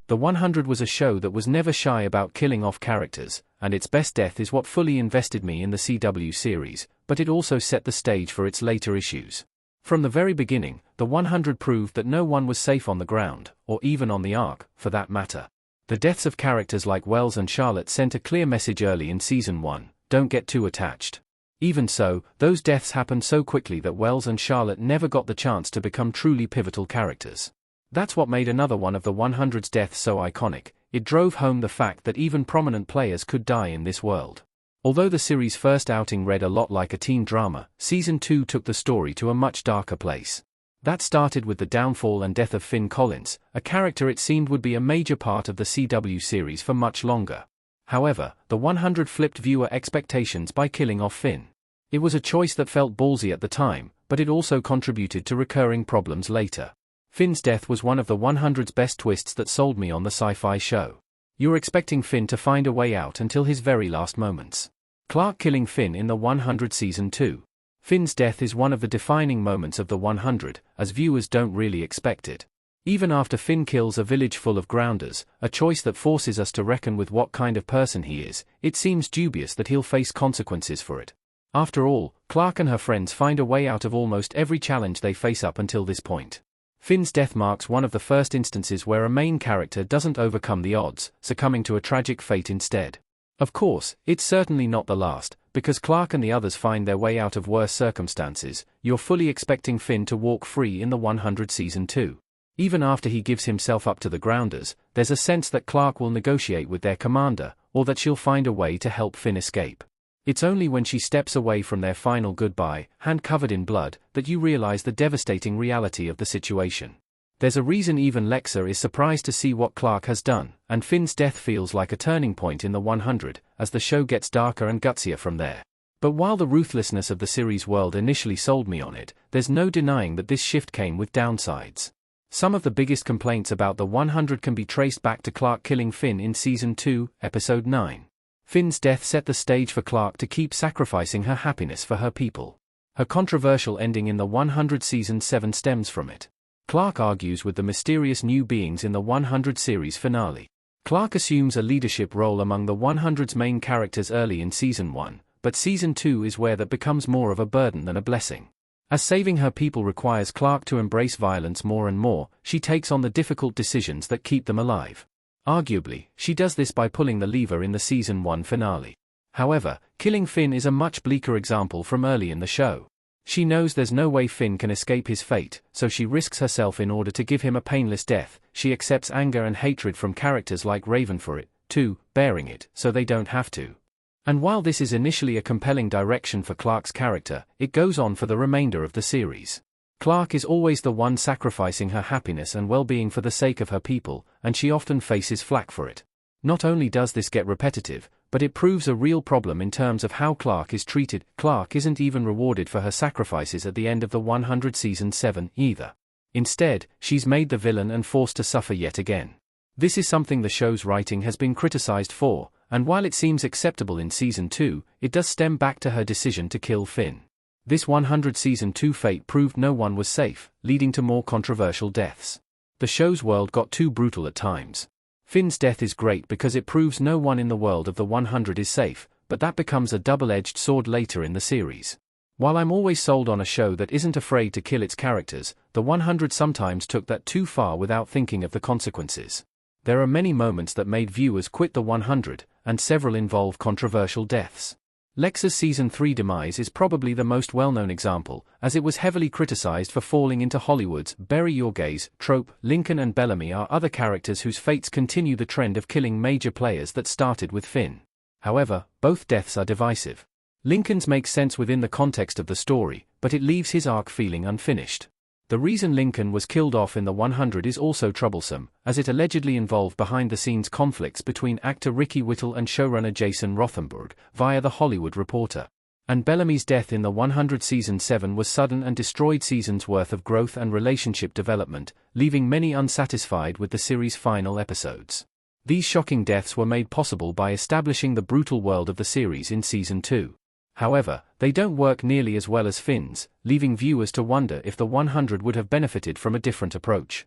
The 100 was a show that was never shy about killing off characters, and its best death is what fully invested me in the CW series, but it also set the stage for its later issues. From the very beginning, the 100 proved that no one was safe on the ground, or even on the Ark, for that matter. The deaths of characters like Wells and Charlotte sent a clear message early in Season 1, don't get too attached. Even so, those deaths happened so quickly that Wells and Charlotte never got the chance to become truly pivotal characters. That's what made another one of the 100's deaths so iconic. It drove home the fact that even prominent players could die in this world. Although the series' first outing read a lot like a teen drama, Season 2 took the story to a much darker place. That started with the downfall and death of Finn Collins, a character it seemed would be a major part of the CW series for much longer. However, the 100 flipped viewer expectations by killing off Finn. It was a choice that felt ballsy at the time, but it also contributed to recurring problems later. Finn's death was one of the 100's best twists that sold me on the sci-fi show. You're expecting Finn to find a way out until his very last moments. Clark killing Finn in the 100 Season 2. Finn's death is one of the defining moments of the 100, as viewers don't really expect it. Even after Finn kills a village full of grounders, a choice that forces us to reckon with what kind of person he is, it seems dubious that he'll face consequences for it. After all, Clark and her friends find a way out of almost every challenge they face up until this point. Finn's death marks one of the first instances where a main character doesn't overcome the odds, succumbing to a tragic fate instead. Of course, it's certainly not the last, because Clark and the others find their way out of worse circumstances. You're fully expecting Finn to walk free in the 100 Season 2. Even after he gives himself up to the grounders, there's a sense that Clark will negotiate with their commander, or that she'll find a way to help Finn escape. It's only when she steps away from their final goodbye, hand covered in blood, that you realize the devastating reality of the situation. There's a reason even Lexa is surprised to see what Clark has done, and Finn's death feels like a turning point in the 100, as the show gets darker and gutsier from there. But while the ruthlessness of the series world initially sold me on it, there's no denying that this shift came with downsides. Some of the biggest complaints about the 100 can be traced back to Clark killing Finn in Season 2, Episode 9. Finn's death set the stage for Clark to keep sacrificing her happiness for her people. Her controversial ending in the 100 Season 7 stems from it. Clark argues with the mysterious new beings in the 100 series finale. Clark assumes a leadership role among the 100's main characters early in Season 1, but Season 2 is where that becomes more of a burden than a blessing. As saving her people requires Clark to embrace violence more and more, she takes on the difficult decisions that keep them alive. Arguably, she does this by pulling the lever in the Season 1 finale. However, killing Finn is a much bleaker example from early in the show. She knows there's no way Finn can escape his fate, so she risks herself in order to give him a painless death. She accepts anger and hatred from characters like Raven for it, too, bearing it, so they don't have to. And while this is initially a compelling direction for Clark's character, it goes on for the remainder of the series. Clark is always the one sacrificing her happiness and well-being for the sake of her people, and she often faces flack for it. Not only does this get repetitive, but it proves a real problem in terms of how Clark is treated. Clark isn't even rewarded for her sacrifices at the end of the 100 Season 7 either. Instead, she's made the villain and forced to suffer yet again. This is something the show's writing has been criticized for, and while it seems acceptable in Season 2, it does stem back to her decision to kill Finn. This 100 Season 2 fate proved no one was safe, leading to more controversial deaths. The show's world got too brutal at times. Finn's death is great because it proves no one in the world of the 100 is safe, but that becomes a double-edged sword later in the series. While I'm always sold on a show that isn't afraid to kill its characters, the 100 sometimes took that too far without thinking of the consequences. There are many moments that made viewers quit the 100, and several involve controversial deaths. Lexa's Season 3 demise is probably the most well-known example, as it was heavily criticized for falling into Hollywood's "bury your gays" trope. Lincoln and Bellamy are other characters whose fates continue the trend of killing major players that started with Finn. However, both deaths are divisive. Lincoln's makes sense within the context of the story, but it leaves his arc feeling unfinished. The reason Lincoln was killed off in the 100 is also troublesome, as it allegedly involved behind-the-scenes conflicts between actor Ricky Whittle and showrunner Jason Rothenberg, via The Hollywood Reporter. And Bellamy's death in the 100 Season 7 was sudden and destroyed seasons' worth of growth and relationship development, leaving many unsatisfied with the series' final episodes. These shocking deaths were made possible by establishing the brutal world of the series in Season 2. However, they don't work nearly as well as Finn's, leaving viewers to wonder if the 100 would have benefited from a different approach.